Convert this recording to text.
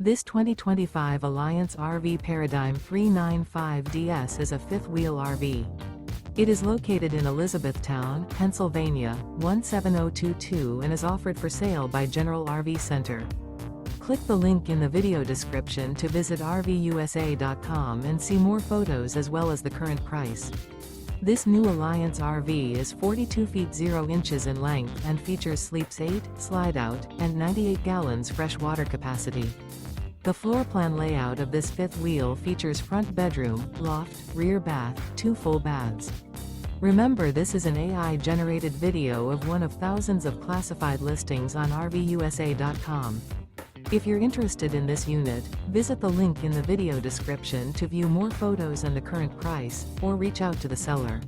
This 2025 Alliance RV Paradigm 395DS is a fifth-wheel RV. It is located in Elizabethtown, Pennsylvania, 17022 and is offered for sale by General RV Center. Click the link in the video description to visit RVUSA.com and see more photos as well as the current price. This new Alliance RV is 42 feet 0 inches in length and features sleeps 8, slide-out, and 98 gallons fresh water capacity. The floor plan layout of this fifth wheel features front bedroom, loft, rear bath, 2 full baths. Remember, this is an AI-generated video of one of thousands of classified listings on RVUSA.com. If you're interested in this unit, visit the link in the video description to view more photos and the current price, or reach out to the seller.